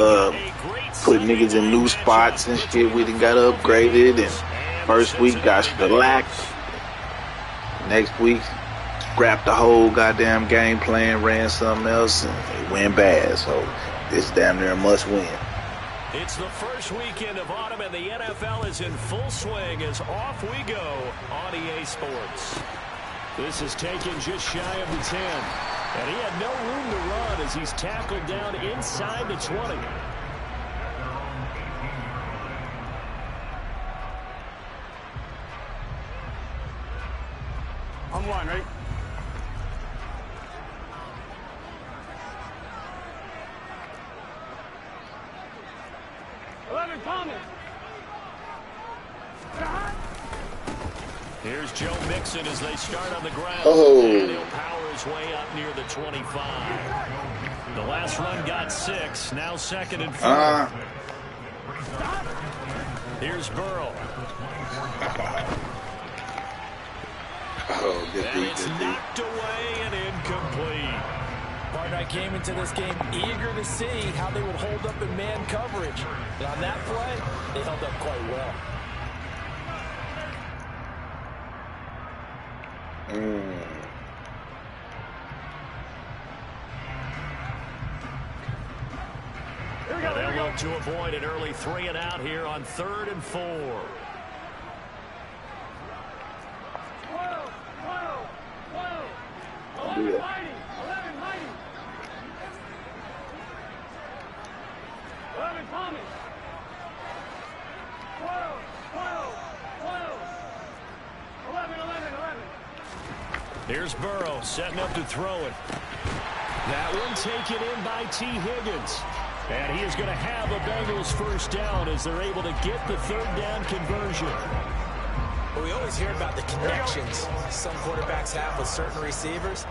put niggas in new spots and shit. We done got upgraded, and first week got shellacked. Next week, scrapped the whole goddamn game plan, ran something else, and it went bad. So this damn near a must win. It's the first weekend of autumn, and the NFL is in full swing as off we go on EA Sports. This is taken just shy of the 10. And he had no room to run as he's tackled down inside the 20. On one, right? Thomas. Here's Joe Mixon as they start on the ground. And he'll power his way up near the 25. The last run got 6. Now 2nd and 4. Here's Burrow. And it's knocked away and incomplete. Partner, I came into this game eager to see how they would hold up in man coverage. And on that play, they held up quite well. They'll look to avoid an early 3 and out here on 3rd and 4. Here's Burrow setting up to throw it. That one taken in by T. Higgins. And he is going to have a Bengals first down as they're able to get the 3rd down conversion. Well, we always hear about the connections some quarterbacks have with certain receivers.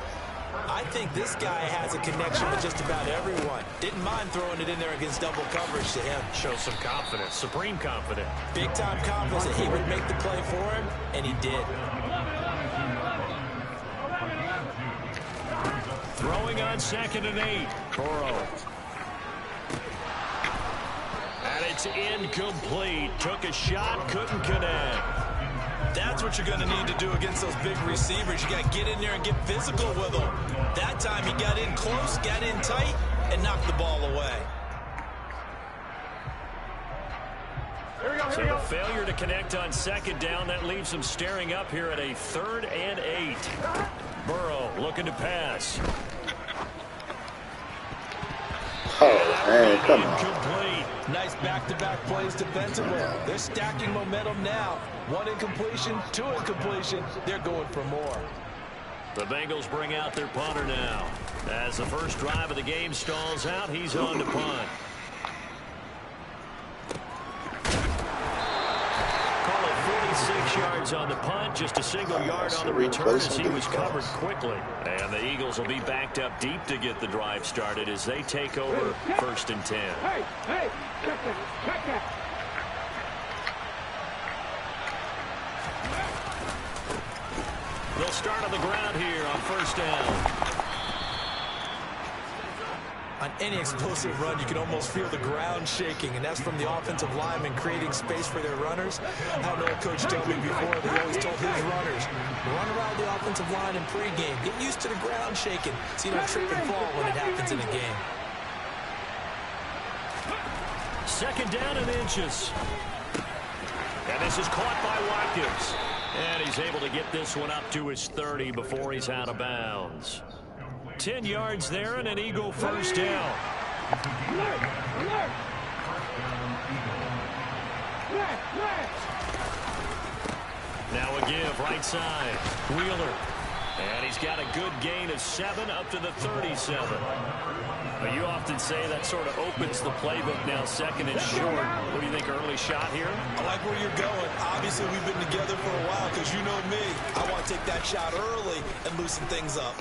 I think this guy has a connection with just about everyone. Didn't mind throwing it in there against double coverage to him. Shows some confidence, supreme confidence. Big-time confidence that he would make the play for him, and he did. Throwing on 2nd and 8. Burrow. And it's incomplete. Took a shot, couldn't connect. That's what you're going to need to do against those big receivers. You got to get in there and get physical with them. That time he got in close, got in tight, and knocked the ball away. So the failure to connect on 2nd down, that leaves them staring up here at a 3rd and 8. Burrow looking to pass. oh man, come on. Incomplete. Nice back-to-back plays defensively. They're stacking momentum now. 1 incompletion, 2 incompletion. They're going for more. The Bengals bring out their punter now. As the first drive of the game stalls out, he's on to punt. Call it 46 yards on the punt, just a single yard on the return as he was covered quickly. And the Eagles will be backed up deep to get the drive started as they take over 1st and 10. Hey, check that. They'll start on the ground here on 1st down. On any explosive run, you can almost feel the ground shaking, and that's from the offensive linemen creating space for their runners. I had an old coach tell me before, they always told his runners, run around the offensive line in pregame. Get used to the ground shaking so you don't trip and fall when it happens in a game. 2nd down and inches. And this is caught by Watkins. And he's able to get this one up to his 30 before he's out of bounds. 10 yards there and an Eagle first down. Now a give right side. Wheeler. And he's got a good gain of 7 up to the 37. But you often say that sort of opens the playbook now, 2nd and short. What do you think, early shot here? I like where you're going. Obviously, we've been together for a while because you know me. I want to take that shot early and loosen things up.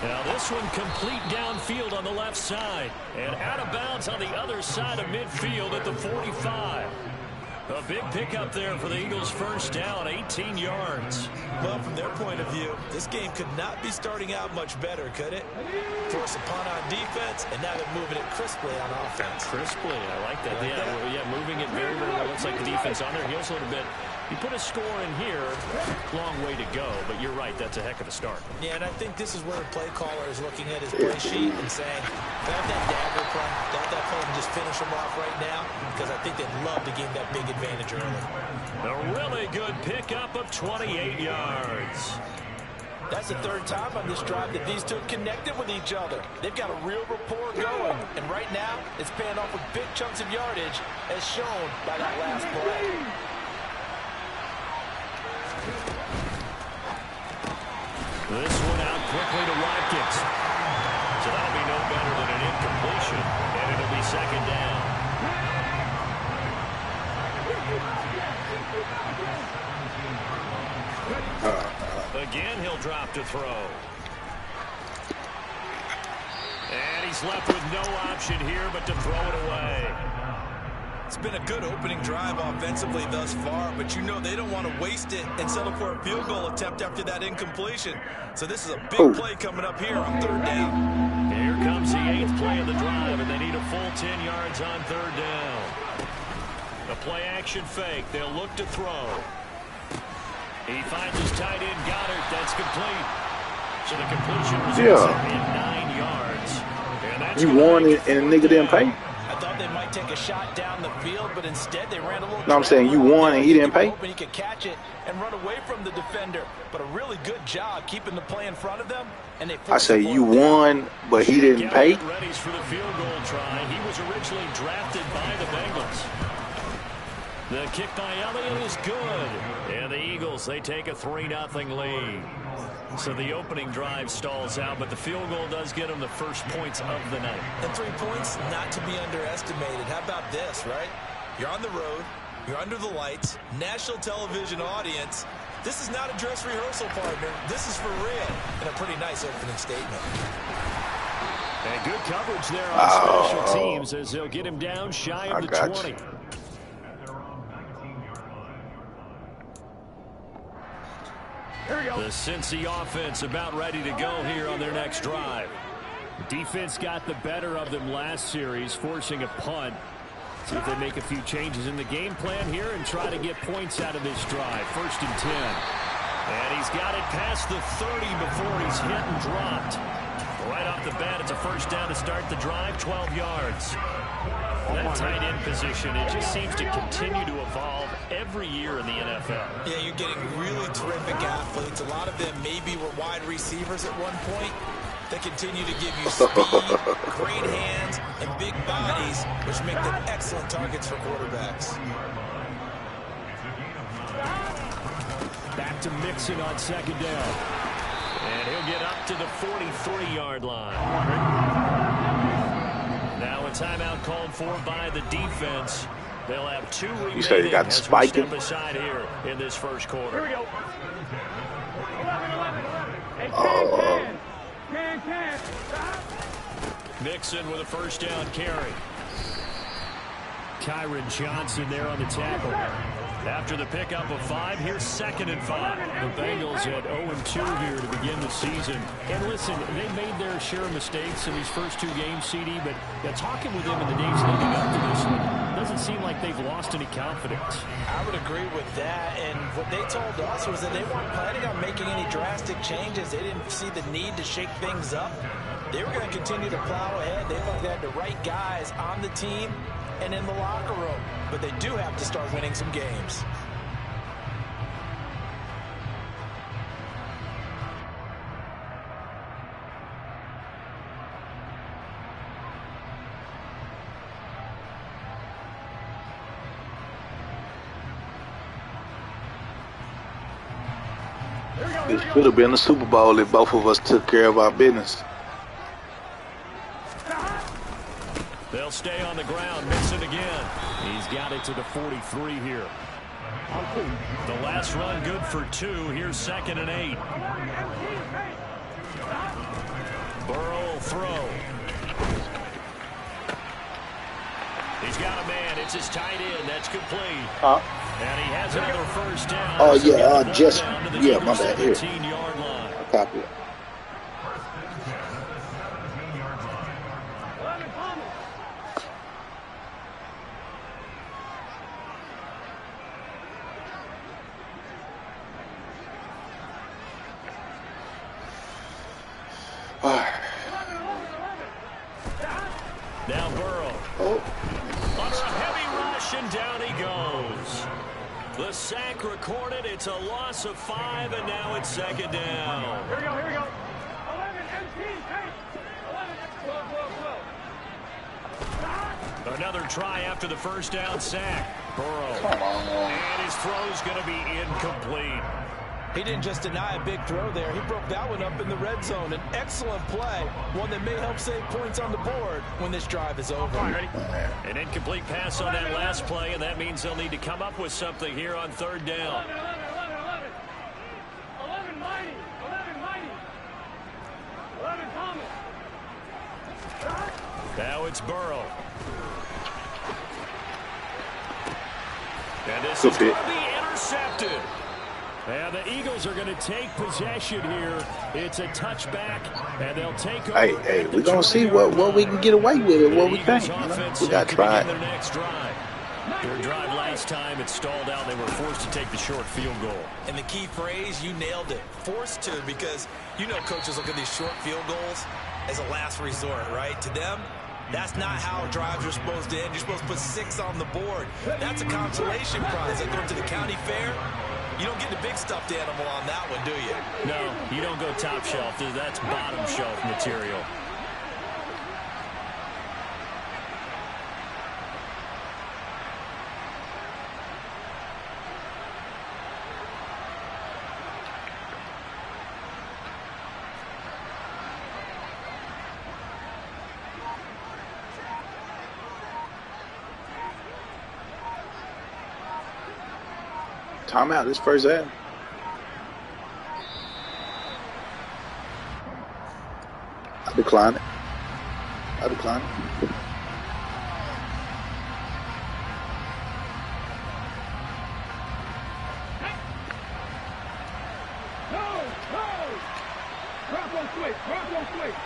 Now this one complete downfield on the left side. And out of bounds on the other side of midfield at the 45. A big pickup there for the Eagles' first down, 18 yards. Well, from their point of view, this game could not be starting out much better, could it? Force a punt on defense, and now they're moving it crisply on offense. Crisply, I like that. Yeah, moving it very, very well. Looks like the defense on their heels a little bit. You put a score in here, long way to go, but you're right, that's a heck of a start. Yeah, and I think this is where the play caller is looking at his play sheet and saying, don't that dagger play, don't that play and just finish them off right now, because I think they'd love to gain that big advantage early. A really good pickup of 28 yards. That's the third time on this drive that these two connected with each other. They've got a real rapport going, and right now it's paying off with big chunks of yardage, as shown by that last play. This one out quickly to Watkins. So that'll be no better than an incompletion, and it'll be second down. Again, he'll drop to throw. And he's left with no option here but to throw it away. It's been a good opening drive offensively thus far, but you know they don't want to waste it and settle for a field goal attempt after that incompletion. So this is a big play coming up here on third down. Here comes the 8th play of the drive, and they need a full 10 yards on third down. A play-action fake. They'll look to throw. He finds his tight end, Goddard. That's complete. So the completion was in 9 yards. And that's you won and a nigga didn't pay? I thought they might take a shot down the field, but instead they ran a little. No, I'm saying you won and he didn't pay? He could catch it and run away from the defender. But a really good job keeping the play in front of them. And they I say you won, but he didn't pay? Ready for the field goal try. He was originally drafted by the Bengals. The kick by Elliott is good. And the Eagles, they take a 3-0 lead. So the opening drive stalls out, but the field goal does get them the first points of the night. And 3 points, not to be underestimated. How about this, right? You're on the road. You're under the lights. National television audience. This is not a dress rehearsal, partner. This is for real. And a pretty nice opening statement. And good coverage there on special teams as they'll get him down shy of the 20. The Cincy offense about ready to go here on their next drive. Defense got the better of them last series, forcing a punt. See if they make a few changes in the game plan here and try to get points out of this drive. 1st and 10. And he's got it past the 30 before he's hit and dropped. Right off the bat, it's a first down to start the drive, 12 yards. That tight end position, it just seems to continue to evolve every year in the NFL. Yeah, you're getting really terrific athletes. A lot of them maybe were wide receivers at one point. They continue to give you speed, great hands, and big bodies, which make them excellent targets for quarterbacks. Back to Mixon on second down. And he'll get up to the 43-yard line. Now a timeout called for by the defense. They'll have 2 remaining. You say you got spiking? Aside here in this first quarter. Here we go. 11. 10. Mixon with a first down carry. Kyron Johnson there on the tackle. After the pickup of 5, here's 2nd and 5. The Bengals at 0-2 here to begin the season. And listen, they made their share of mistakes in these first 2 games, CD, but talking with them in the days leading up to this one, doesn't seem like they've lost any confidence. I would agree with that, and what they told us was that they weren't planning on making any drastic changes. They didn't see the need to shake things up. They were going to continue to plow ahead. They felt they had the right guys on the team and in the locker room, but they do have to start winning some games. This should have been the Super Bowl if both of us took care of our business. They'll stay on the ground. Mixon again. He's got it to the 43 here. The last run good for 2. Here's 2nd and 8. Burrow will throw. He's got a man And it's his tight end. That's complete. Huh? And he has another first down. Oh, So get yeah, the ball just, down to the yeah, my Eagles' bad. Here. 17-yard line. Copy it. All right. Now Burrow. Oh. On a heavy rush, and down he goes. The sack recorded. It's a loss of 5, and now it's second down. Here we go, here we go. 11, empty, hey. 11, 12, 12, 12. Another try after the first down sack. Burrow. Come on. And his throw's going to be incomplete. He didn't just deny a big throw there. He broke that one up in the red zone. An excellent play, one that may help save points on the board when this drive is over. An incomplete pass on that last play, and that means they'll need to come up with something here on third down. 11, 11, 11, 11. 11 mighty, 11 mighty. 11 Thomas. Now it's Burrow. And this Good is going pick. to be intercepted. And the Eagles are going to take possession here. It's a touchback, and they'll take over. Hey, we're going to see what we can get away with and what we can't. You know? We got to try their it. next drive. Their drive last time, it stalled out. They were forced to take the short field goal. And the key phrase, you nailed it. Forced to, because you know coaches look at these short field goals as a last resort, right? To them, that's not how drives are supposed to end. You're supposed to put 6 on the board. That's a consolation prize. Like going to the county fair. You don't get the big stuffed animal on that one, do you? No, you don't go top shelf. That's bottom shelf material. Timeout. This first half. I decline it. No, no. Drop on switch, drop on switch.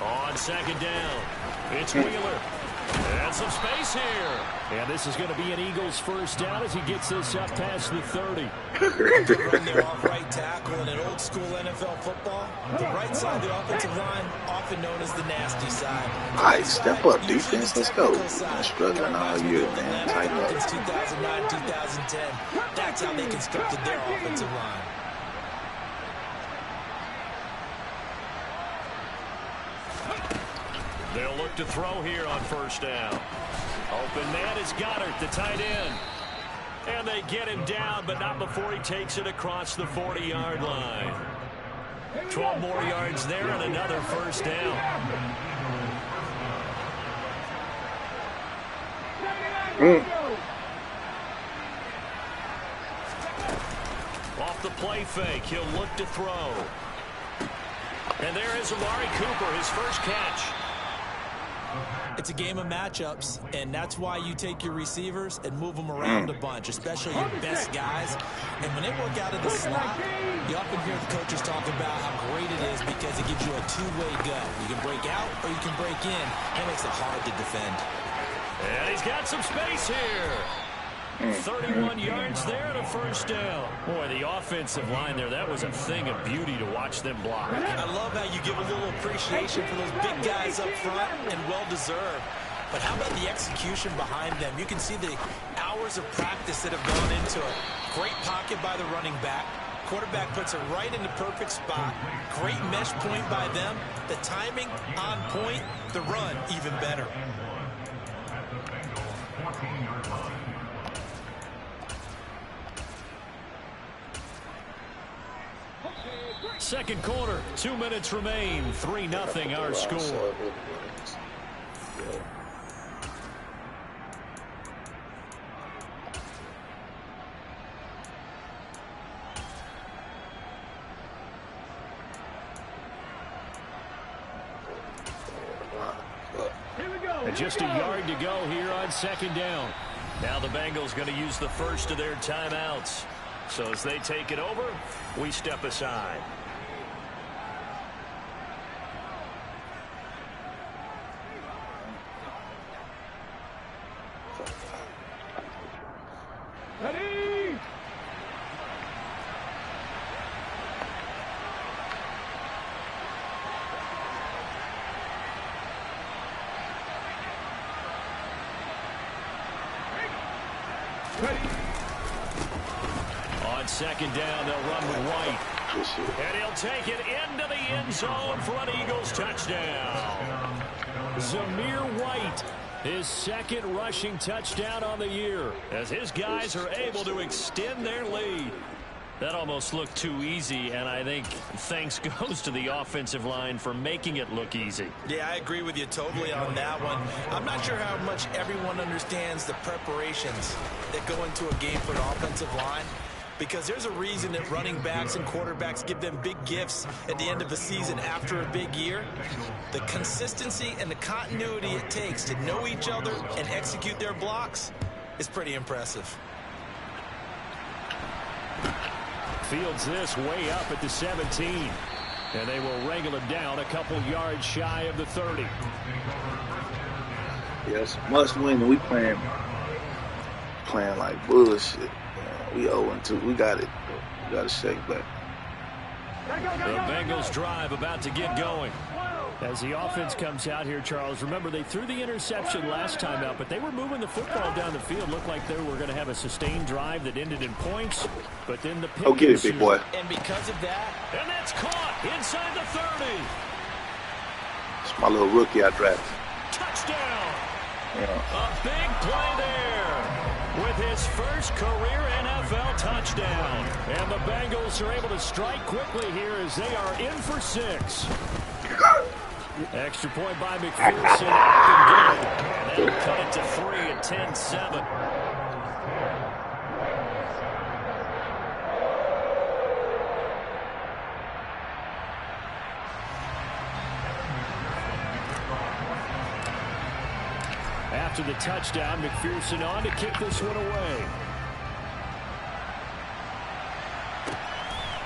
On second down, it's Wheeler. And some space here. And this is going to be an Eagles first down as he gets this up past the 30. Run their off-right tackle in an old-school NFL football. The right side of the offensive line, often known as the nasty side. All right, step up, defense. Let's go. Been struggling all year, man. Tighten up. Since 2009, 2010. That's how they constructed their offensive line. They'll look to throw here on first down. Open man is Goddard, the tight end. And they get him down, but not before he takes it across the 40-yard line. 12 more yards there and another first down. Off the play fake, he'll look to throw. And there is Amari Cooper, his first catch. It's a game of matchups, and that's why you take your receivers and move them around a bunch, especially your best guys. And when they work out of the slot, you often hear the coaches talk about how great it is because it gives you a two-way go. You can break out or you can break in. That makes it hard to defend. And he's got some space here. 31 yards there and a first down. Boy, the offensive line there, that was a thing of beauty to watch them block. I love how you give a little appreciation for those big guys up front, and well-deserved. But how about the execution behind them? You can see the hours of practice that have gone into it. Great pocket by the running back. Quarterback puts it right in the perfect spot. Great mesh point by them. The timing on point. The run even better. Second quarter, 2 minutes remain. 3-0 our score. And just a yard to go here on second down. Now the Bengals going to use the first of their timeouts. So as they take it over, we step aside. Ready? On second down, they'll run with White. And he'll take it into the end zone for an Eagles touchdown. Zamir White, his second rushing touchdown on the year, as his guys are able to extend their lead. That almost looked too easy, and I think thanks goes to the offensive line for making it look easy. Yeah, I agree with you totally on that one. I'm not sure how much everyone understands the preparations that go into a game for an offensive line, because there's a reason that running backs and quarterbacks give them big gifts at the end of the season after a big year. The consistency and the continuity it takes to know each other and execute their blocks is pretty impressive. Fields this way up at the 17. And they will wrangle him down a couple yards shy of the 30. Yes, must win. We playing like bullshit. We 0-2. We got it. We got to shake back. The Bengals drive about to get going. As the offense comes out here, Charles, remember they threw the interception last time out, but they were moving the football down the field. Looked like they were going to have a sustained drive that ended in points, but then the pick. Oh, get it, big boy. And because of that, and that's caught inside the 30. It's my little rookie I drafted. Touchdown. Yeah. A big play there with his first career NFL touchdown. And the Bengals are able to strike quickly here as they are in for 6. Extra point by McPherson. And they'll cut it to 3 at 10-7. After the touchdown, McPherson on to kick this one away.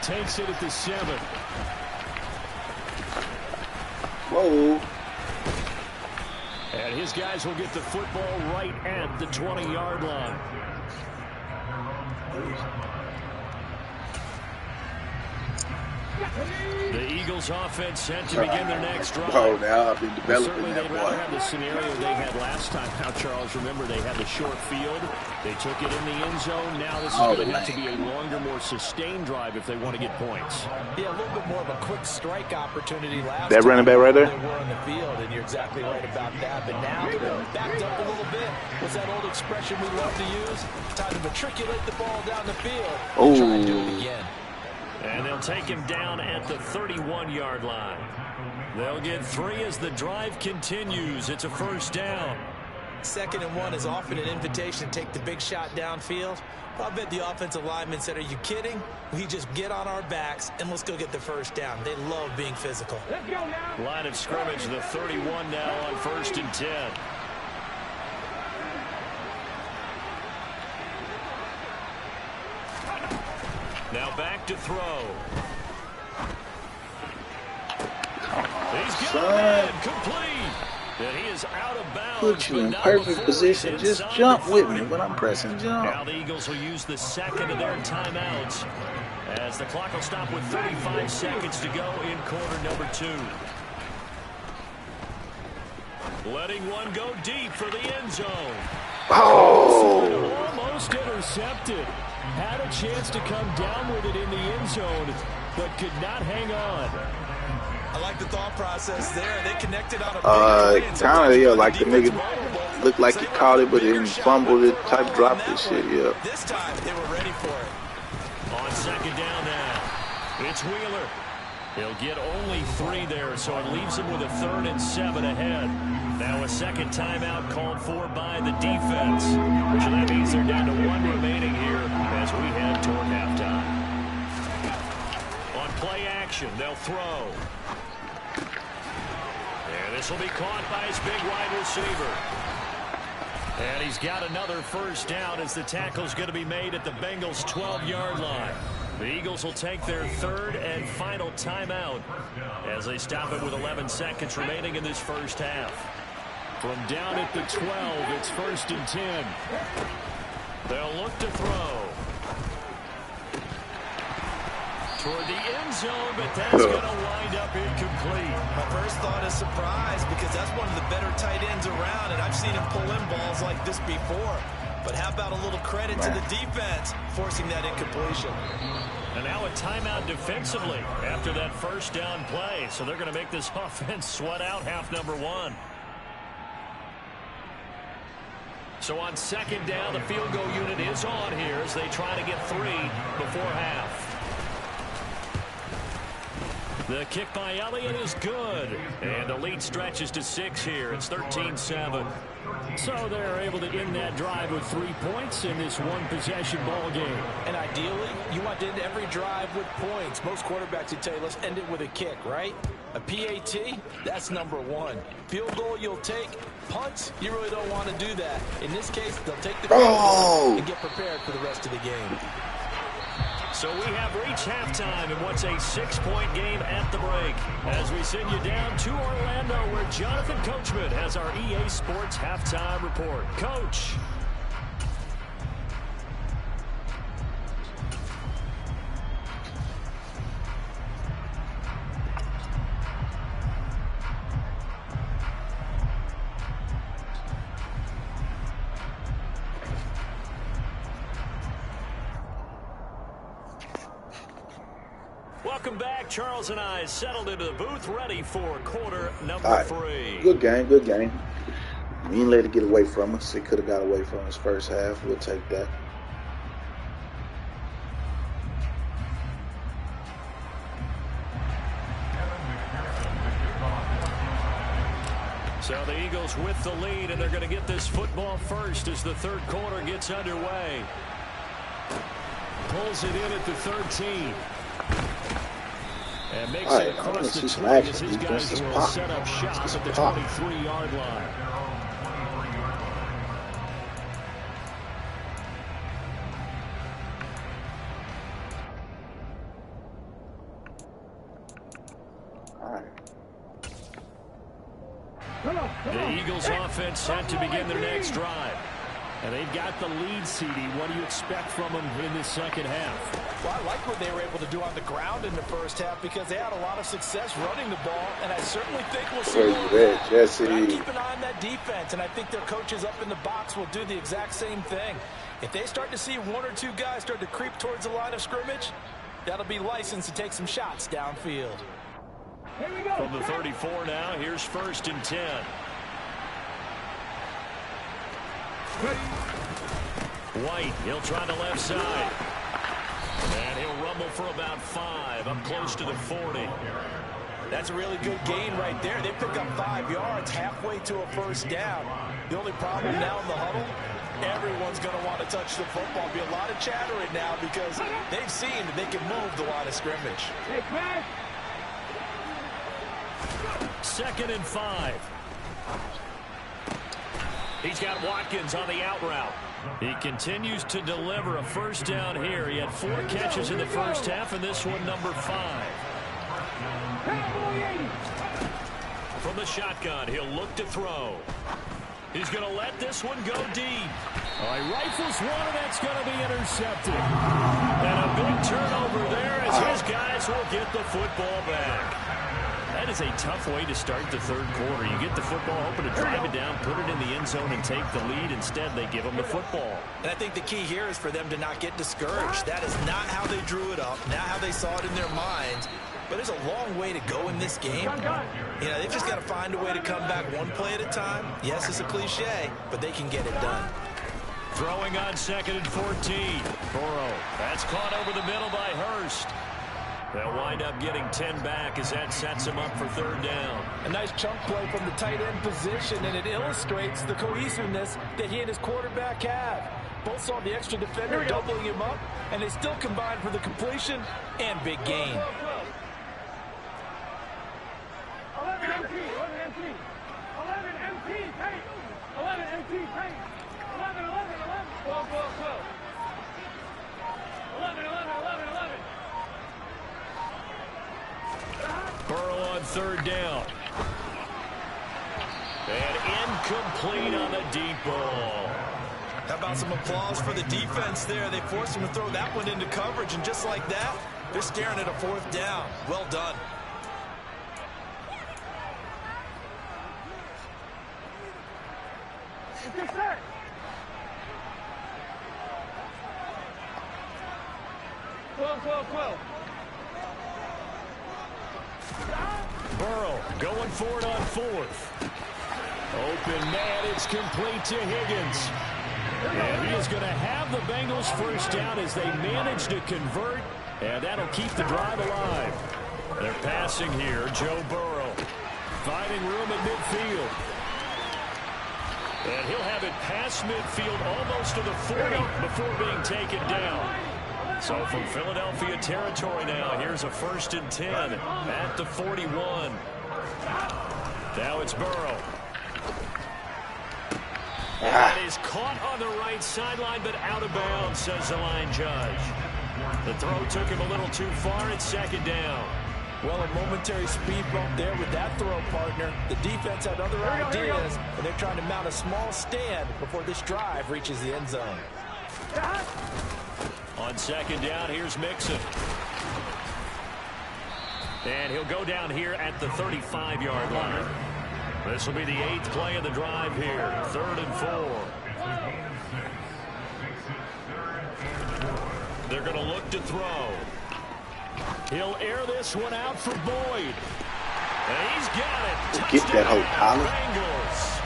Takes it at the 7. Whoa. And his guys will get the football right at the 20-yard line. The Eagles offense set to begin their next drive. Oh, now I've been developing Certainly that they'd boy. rather have the scenario they had last time. Now, Charles, remember they had the short field. They took it in the end zone. Now this is going to have to be a longer, more sustained drive if they want to get points. yeah, a little bit more of a quick strike opportunity last That time running back right there? They were on the field, and you're exactly right about that. But now they're backed up a little bit. What's that old expression we love to use? Time to matriculate the ball down the field. Oh. Try and do it again. And they'll take him down at the 31-yard line. They'll get 3 as the drive continues. It's a first down. 2nd and 1 is often an invitation to take the big shot downfield. I bet the offensive lineman said, are you kidding? We just get on our backs and let's go get the first down. They love being physical. Let's go now. Line of scrimmage, the 31 now on 1st and 10. Now back to throw. He's got it complete. And he is out of bounds. Put you in perfect position. Just jump with me when I'm pressing jump. Now the Eagles will use the 2nd of their timeouts as the clock will stop with 35 seconds to go in quarter number 2. Letting one go deep for the end zone. Oh! Almost intercepted. Had a chance to come down with it in the end zone, but could not hang on. I like the thought process there. They connected on a big kind of, yeah, like the nigga looked like he caught it, but he didn't fumble it, type dropped this shit, yeah. This time they were ready for it. On 2nd down now, it's Wheeler. He'll get only 3 there, so it leaves him with a 3rd and 7 ahead. Now a 2nd timeout called for by the defense. So that means they're down to 1 remaining here as we head toward halftime. On play action, they'll throw. And This will be caught by his big wide receiver. And he's got another first down as the tackle's going to be made at the Bengals' 12-yard line. The Eagles will take their third and final timeout as they stop it with 11 seconds remaining in this first half. From down at the 12, it's 1st and 10. They'll look to throw. Toward the end zone, but that's going to wind up incomplete. My first thought is surprise because that's one of the better tight ends around, and I've seen him pull in balls like this before. But how about a little credit to the defense forcing that incompletion? And now a timeout defensively after that first down play. So they're going to make this offense sweat out half number one. So on second down, the field goal unit is on here as they try to get 3 before half. The kick by Elliott is good. And the lead stretches to 6 here. It's 13-7. So they're able to end that drive with 3 points in this one-possession ball game. And ideally, you want to end every drive with points. Most quarterbacks would tell you, let's end it with a kick, right? A PAT, that's number 1. Field goal, you'll take. Punts, you really don't want to do that. In this case, they'll take the field goal and get prepared for the rest of the game. So we have reached halftime in what's a 6-point game at the break. As we send you down to Orlando, where Jonathan Coachman has our EA Sports halftime report. Coach. Welcome back. Charles and I settled into the booth, ready for quarter number 3. Good game, good game. We didn't let it get away from us. It could have got away from us first half. We'll take that. So the Eagles with the lead, and they're going to get this football first as the third quarter gets underway. Pulls it in at the 13. And makes it across the 20 as his guys will set up shots at the 23-yard line. The Eagles offense set to begin their next drive. And they've got the lead, CD. What do you expect from them in this second half? Well, I like what they were able to do on the ground in the first half because they had a lot of success running the ball, and I certainly think we'll see more of that. Jesse. But I keep an eye on that defense, and I think their coaches up in the box will do the exact same thing. If they start to see 1 or 2 guys start to creep towards the line of scrimmage, that'll be licensed to take some shots downfield. From the 34 now, here's 1st and 10. White, he'll try the left side. And he'll rumble for about 5, up close to the 40. That's a really good gain right there. They pick up 5 yards halfway to a first down. The only problem now in the huddle, everyone's going to want to touch the football. Be a lot of chattering now because they've seen that they can move the line of scrimmage. 2nd and 5. He's got Watkins on the out route. He continues to deliver a first down here. He had 4 catches in the first half, and this one number 5. From the shotgun, he'll look to throw. He's going to let this one go deep. He rifles one, and that's going to be intercepted. And a big turnover there as his guys will get the football back. That is a tough way to start the third quarter. You get the football, hoping to drive it down, put it in the end zone, and take the lead. Instead, they give them the football. And I think the key here is for them to not get discouraged. That is not how they drew it up, not how they saw it in their minds. But there's a long way to go in this game. You know, they've just got to find a way to come back one play at a time. Yes, it's a cliche, but they can get it done. Throwing on 2nd and 14. Burrow. That's caught over the middle by Hurst. They'll wind up getting 10 back as that sets him up for 3rd down. A nice chunk play from the tight end position, and it illustrates the cohesiveness that he and his quarterback have. Both saw the extra defender doubling him up, and they still combined for the completion and big gain. empty, paint. 11, empty, paint. 11, 12, 12. 11. Burrow on third down. And incomplete on the deep ball. How about some applause for the defense there? They forced him to throw that one into coverage, and just like that, they're staring at a fourth down. Well done. It's set. Twelve. Burrow going for it on fourth. Open man, it's complete to Higgins. And he is going to have the Bengals first down as they manage to convert, and that'll keep the drive alive. They're passing here, Joe Burrow. Finding room at midfield. And he'll have it past midfield almost to the 40 before being taken down. So from Philadelphia territory now, here's a 1st and 10 at the 41. Now it's Burrow. That is caught on the right sideline, but out of bounds, says the line judge. The throw took him a little too far. It's 2nd down. Well, a momentary speed bump there with that throw, partner. The defense had other ideas, and they're trying to mount a small stand before this drive reaches the end zone. On 2nd down, here's Mixon. And he'll go down here at the 35-yard line. This will be the 8th play of the drive here. 3rd and 4. They're going to look to throw. He'll air this one out for Boyd. And he's got it. Get that whole collar. Bengals.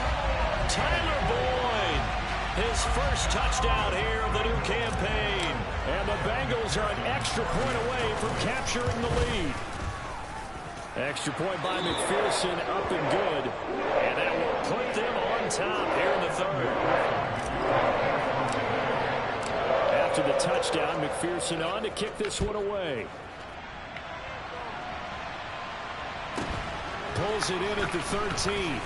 Tyler Boyd. His first touchdown here of the new campaign. And the Bengals are an extra point away from capturing the lead. Extra point by McPherson, up and good. And that will put them on top here in the 3rd. After the touchdown, McPherson on to kick this one away. Pulls it in at the 13.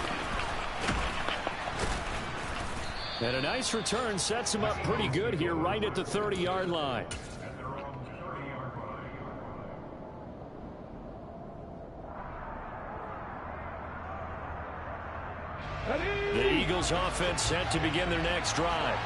And a nice return sets him up pretty good here right at the 30-yard line. The Eagles offense set to begin their next drive.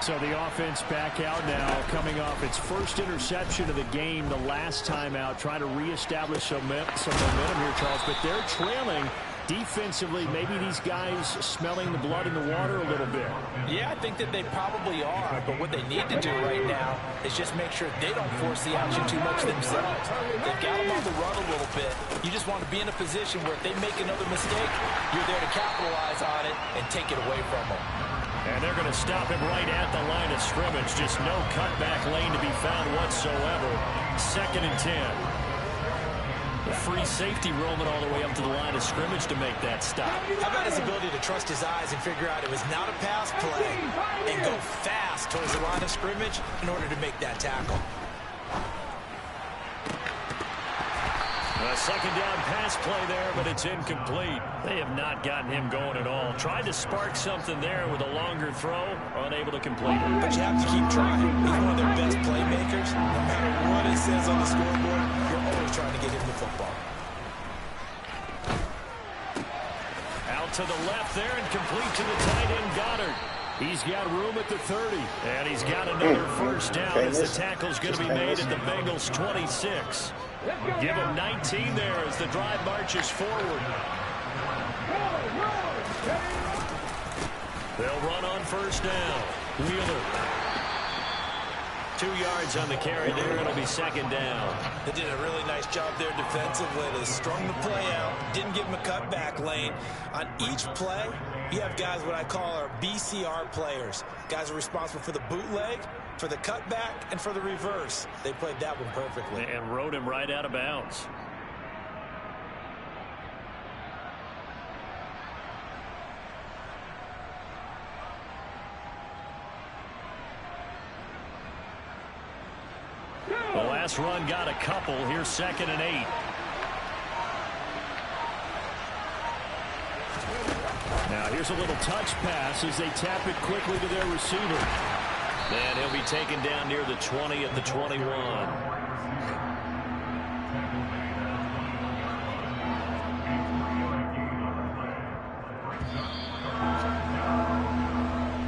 So the offense back out now, coming off its first interception of the game the last time out, trying to reestablish some momentum here, Charles. But they're trailing defensively. Maybe these guys smelling the blood in the water a little bit. Yeah, I think that they probably are. But what they need to do right now is just make sure they don't force the action too much themselves. They've got them on the run a little bit. You just want to be in a position where if they make another mistake, you're there to capitalize on it and take it away from them. And they're going to stop him right at the line of scrimmage. Just no cutback lane to be found whatsoever. 2nd and 10. The free safety roaming all the way up to the line of scrimmage to make that stop. How about his ability to trust his eyes and figure out it was not a pass play and go fast towards the line of scrimmage in order to make that tackle. A 2nd down pass play there, but it's incomplete. They have not gotten him going at all. Tried to spark something there with a longer throw, unable to complete it. But you have to keep trying. He's one of their best playmakers. No matter what it says on the scoreboard, you're always trying to get him the football. Out to the left there and complete to the tight end, Goddard. He's got room at the 30, and he's got another first down as the tackle's going to be made at the Bengals' 26. Give him 19 there as the drive marches forward. They'll run on first down. Wheeler. 2 yards on the carry there. It'll be 2nd down. They did a really nice job there defensively. They strung the play out, didn't give him a cutback lane. On each play, you have guys what I call our BCR players. Guys are responsible for the bootleg, for the cutback, and for the reverse. They played that one perfectly. And rode him right out of bounds. The last run got a couple. Here's 2nd and 8. Now here's a little touch pass as they tap it quickly to their receiver. And he'll be taken down near the 20 at the 21.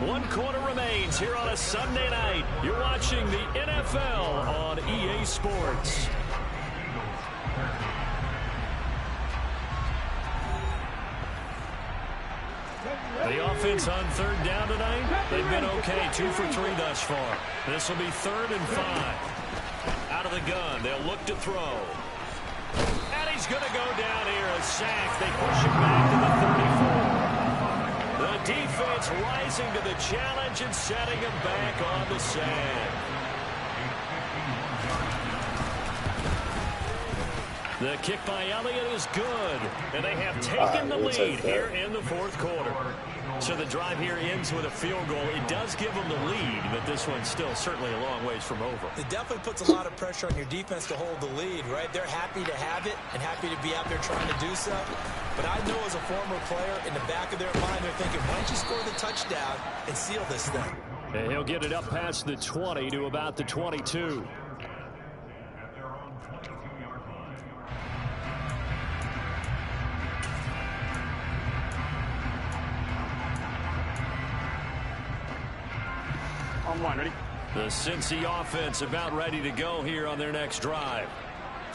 One quarter remains here on a Sunday night. You're watching the NFL on EA Sports. The offense on third down tonight, they've been okay, 2 for 3 thus far. This will be 3rd and 5. Out of the gun, they'll look to throw. And he's going to go down here, a sack. They push him back to the 34. The defense rising to the challenge and setting him back on the sand. The kick by Elliott is good, and they have taken the lead here in the 4th quarter. So the drive here ends with a field goal. It does give them the lead, but this one's still certainly a long ways from over. It definitely puts a lot of pressure on your defense to hold the lead, right? They're happy to have it and happy to be out there trying to do so. But I know as a former player, in the back of their mind, they're thinking, why don't you score the touchdown and seal this thing? And he'll get it up past the 20 to about the 22. Ready? The Cincy offense about ready to go here on their next drive.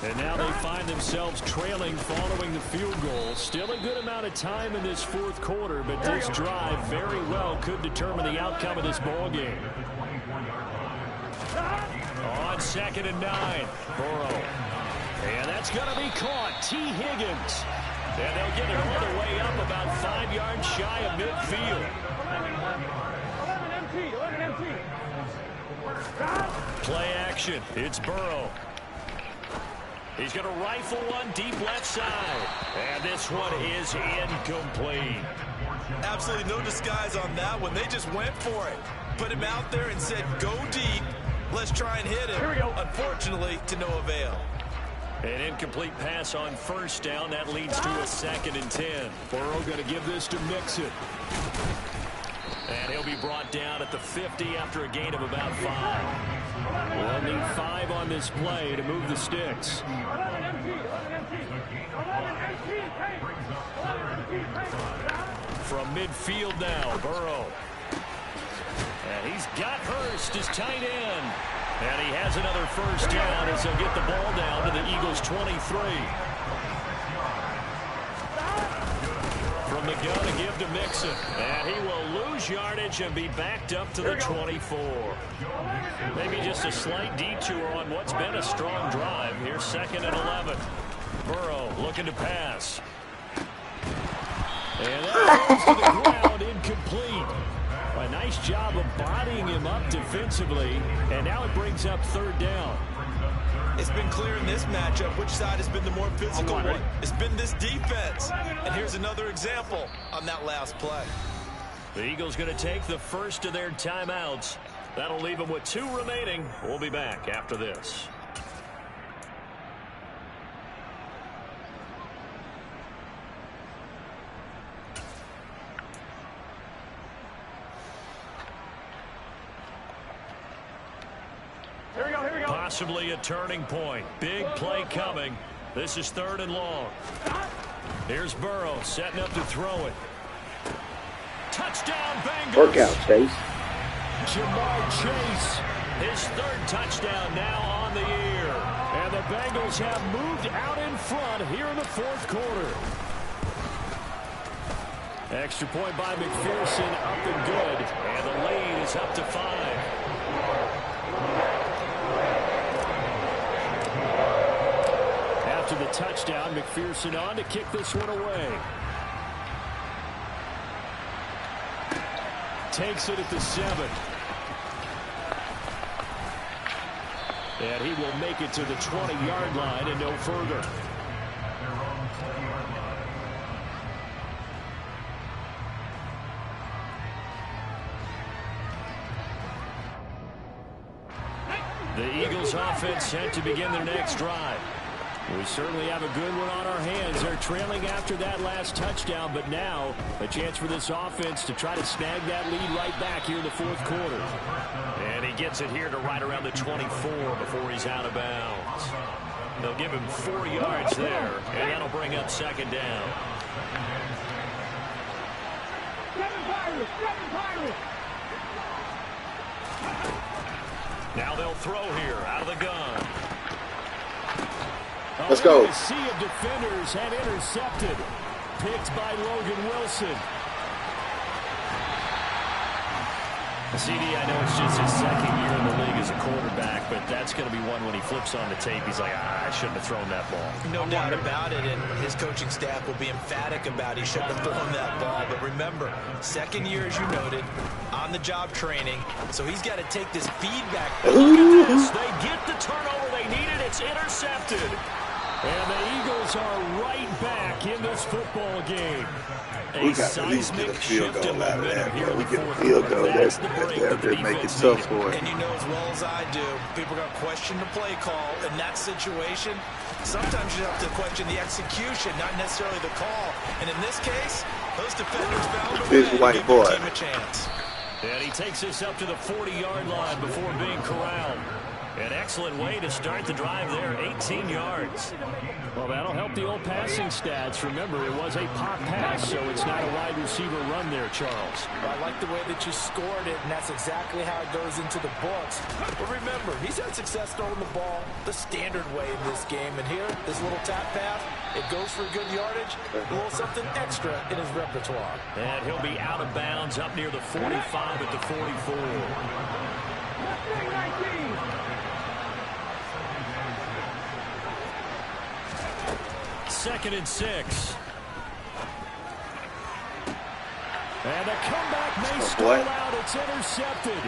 And now they find themselves trailing following the field goal. Still a good amount of time in this 4th quarter, but this drive very well could determine the outcome of this ball game. On 2nd and 9, Burrow. And that's going to be caught. T. Higgins. And they'll get it all the way up about 5 yards shy of midfield. 11 MT. Play action. It's Burrow. He's going to rifle one deep left side. And this one is incomplete. Absolutely no disguise on that one. They just went for it. Put him out there and said, go deep. Let's try and hit him. Here we go. Unfortunately, to no avail. An incomplete pass on 1st down. That leads to a 2nd and 10. Burrow going to give this to Mixon. And he'll be brought down at the 50 after a gain of about 5. We'll need 5 on this play to move the sticks. 11 MT. From midfield now, Burrow. And he's got Hurst, his tight end. And he has another 1st down as they'll get the ball down to the Eagles' 23. From the gun to give to Mixon. And he will lose yardage and be backed up to the 24. Maybe just a slight detour on what's been a strong drive. Here's 2nd and 11. Burrow looking to pass. And that goes to the ground, incomplete. A nice job of bodying him up defensively. And now it brings up 3rd down. It's been clear in this matchup which side has been the more physical one. It's been this defense. And here's another example on that last play. The Eagles going to take the first of their timeouts. That'll leave them with 2 remaining. We'll be back after this. Here we go. Possibly a turning point. Big play coming. This is 3rd and long. Here's Burrow setting up to throw it. Touchdown, Bengals. Workout, Chase. Jamar Chase, his 3rd touchdown now on the year. And the Bengals have moved out in front here in the 4th quarter. Extra point by McPherson, up and good. And the lead is up to 5. After the touchdown, McPherson on to kick this one away. Takes it at the 7. And he will make it to the 20-yard line and no further. The Eagles offense set to begin their next drive. We certainly have a good one on our hands. They're trailing after that last touchdown, but now a chance for this offense to try to snag that lead right back here in the fourth quarter. And he gets it here to right around the 24 before he's out of bounds. They'll give him 4 yards there, and that'll bring up second down. Now they'll throw here out of the gun. Let's go. A sea of defenders had intercepted. Picked by Logan Wilson. CD, I know it's just his second year in the league as a quarterback, but that's going to be one when he flips on the tape. He's like, I shouldn't have thrown that ball. No doubt about it, and his coaching staff will be emphatic about he shouldn't have thrown that ball. But remember, second year, as you noted, on-the-job training, so he's got to take this feedback. Look at this. They get the turnover they needed. It's intercepted. And the Eagles are right back in this football game. We got to at least get a field goal out of that, bro. We get a field goal. That's make it tough for it. And you know as well as I do, people are going to question the play call in that situation. Sometimes you have to question the execution, not necessarily the call. And in this case, those defenders found a way to give their team a chance. And he takes this up to the 40-yard line before being corralled. An excellent way to start the drive there, 18 yards. Well, that'll help the old passing stats. Remember, it was a pop pass, so it's not a wide receiver run there, Charles. I like the way that you scored it, and that's exactly how it goes into the books. But remember, he's had success throwing the ball the standard way in this game. And here, this little tap pass, it goes for good yardage, a little something extra in his repertoire. And he'll be out of bounds up near the 45 at the 44. Second and 6. And the comeback may start out. It's intercepted.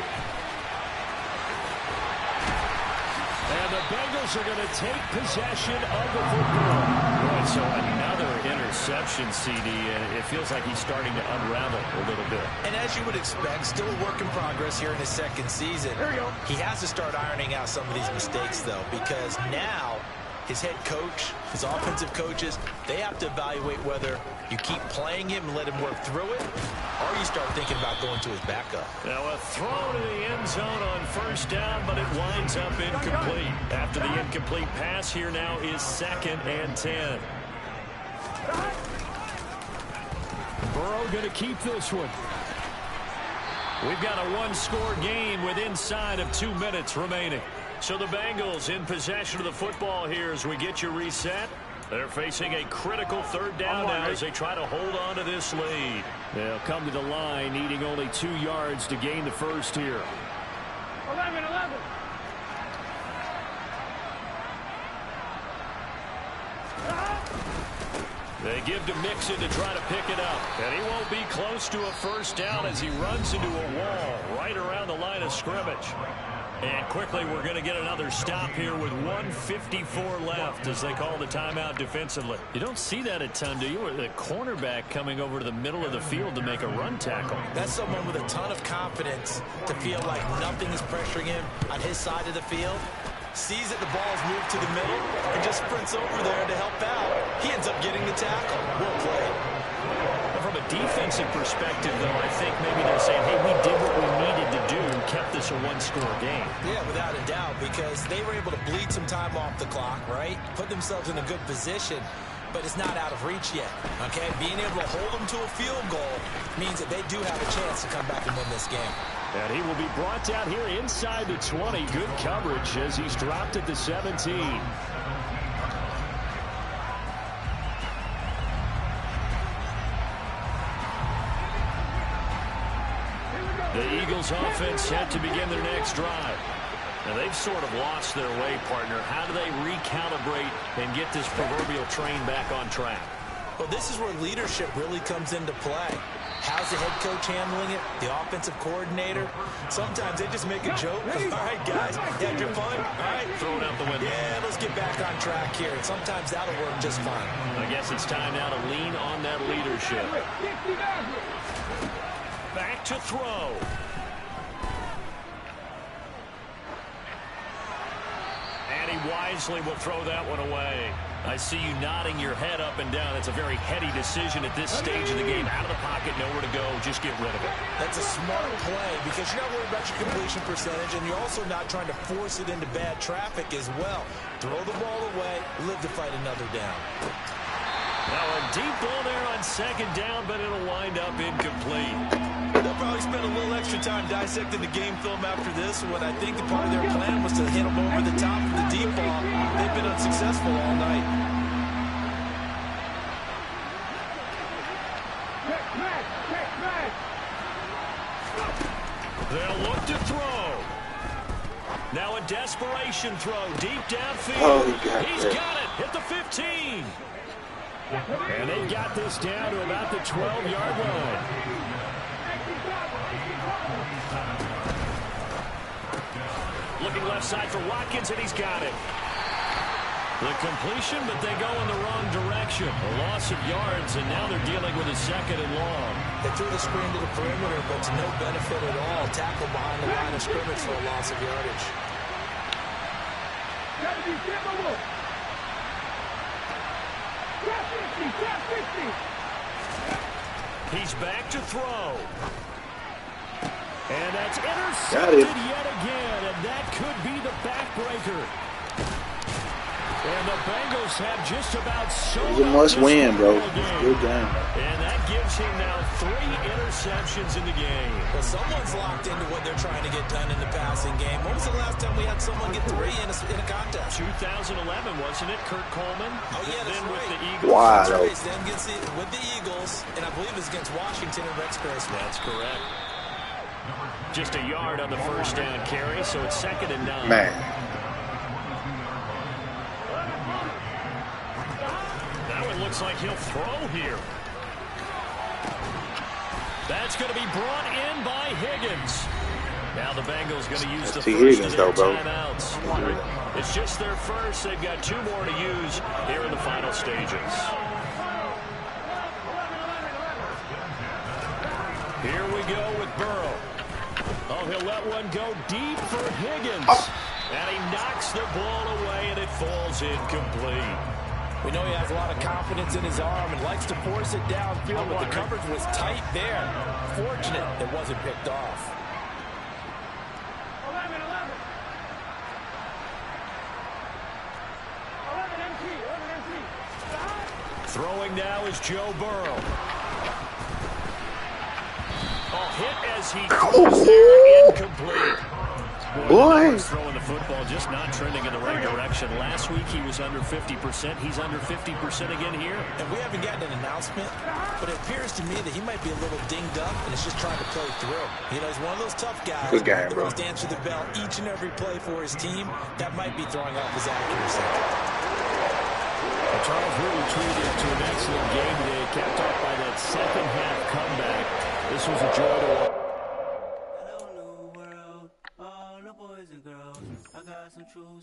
And the Bengals are going to take possession of the football. Boy, so another interception, CD, and it feels like he's starting to unravel a little bit. And as you would expect, still a work in progress here in his second season. He has to start ironing out some of these mistakes, though, because now his head coach, his offensive coaches, they have to evaluate whether you keep playing him and let him work through it, or you start thinking about going to his backup. Now a throw to the end zone on first down, but it winds up incomplete. After the incomplete pass, here now is 2nd and 10. Burrow going to keep this one. We've got a one-score game with inside of 2 minutes remaining. So the Bengals in possession of the football here as we get you reset. They're facing a critical third down now as they try to hold on to this lead. They'll come to the line needing only 2 yards to gain the first here. 11. They give to Mixon to try to pick it up. And he won't be close to a first down as he runs into a wall right around the line of scrimmage. And quickly, we're going to get another stop here with 1:54 left as they call the timeout defensively. You don't see that a ton, do you? Or the cornerback coming over to the middle of the field to make a run tackle. That's someone with a ton of confidence to feel like nothing is pressuring him on his side of the field. Sees that the ball's moved to the middle and just sprints over there to help out. He ends up getting the tackle. Well played. From a defensive perspective, though, I think maybe they're saying, hey, we did what we needed to do and kept this a one-score game. Yeah, without a doubt, because they were able to bleed some time off the clock, right? Put themselves in a good position, but it's not out of reach yet, okay? Being able to hold them to a field goal means that they do have a chance to come back and win this game. And he will be brought down here inside the 20. Good coverage as he's dropped at the 17. The Eagles offense set to begin their next drive. Now they've sort of lost their way, partner. How do they recalibrate and get this proverbial train back on track? Well, this is where leadership really comes into play. How's the head coach handling it? The offensive coordinator? Sometimes they just make a joke. All right, guys, you had your fun? All right. Throw it out the window. Yeah, let's get back on track here. And sometimes that'll work just fine. I guess it's time now to lean on that leadership. Back to throw. And he wisely will throw that one away. I see you nodding your head up and down. It's a very heady decision at this stage of the game. Out of the pocket, nowhere to go. Just get rid of it. That's a smart play because you're not worried about your completion percentage, and you're also not trying to force it into bad traffic as well. Throw the ball away, live to fight another down. Now a deep ball there on second down, but it'll wind up incomplete. They'll probably spend a little extra time dissecting the game film after this one. I think part of their plan was to hit them over the top of the deep ball. They've been unsuccessful all night. They'll look to throw. Now a desperation throw deep downfield. Oh, He's got it. Hit the 15. And they got this down to about the 12-yard line. Looking left side for Watkins, and he's got it. The completion, but they go in the wrong direction. A loss of yards, and now they're dealing with a second and long. They threw the screen to the perimeter, but to no benefit at all. Tackle behind the line of scrimmage for a loss of yardage. He's back to throw. And that's intercepted yet again, and that could be the backbreaker. And the Bengals have just about It's a must-win, bro. Good game. And that gives him now 3 interceptions in the game. Well, someone's locked into what they're trying to get done in the passing game. When was the last time we had someone get 3 in a contest? 2011, wasn't it, Kurt Coleman? Oh, yeah, that's then right. With the Eagles. Wow. That's right. Then gets it with the Eagles, and I believe it's against Washington and Rex Grossman. That's correct. Just a yard on the first down carry, so it's 2nd and 9. Man. Now it looks like he'll throw here. That's going to be brought in by Higgins. Now the Bengals going to use the first of their timeouts. It's just their first. They've got 2 more to use here in the final stages. Here we go with Burrow. Oh, he'll let one go deep for Higgins. And he knocks the ball away, and it falls incomplete. We know he has a lot of confidence in his arm and likes to force it downfield, but the coverage was tight there. Fortunate it wasn't picked off. 11. Throwing now is Joe Burrow. Oh, hit as he goes there, incomplete. Boy. Throwing the football, just not trending in the right direction. Last week he was under 50%. He's under 50% again here. And we haven't gotten an announcement, but it appears to me that he might be a little dinged up and is just trying to play through. You know, he's one of those tough guys that must answer the bell each and every play for his team. That might be throwing off his accuracy. Charles really treated to an excellent game today, capped off by that second half comeback. This was a joy to watch. Hello, new world. All the boys and girls. I got some true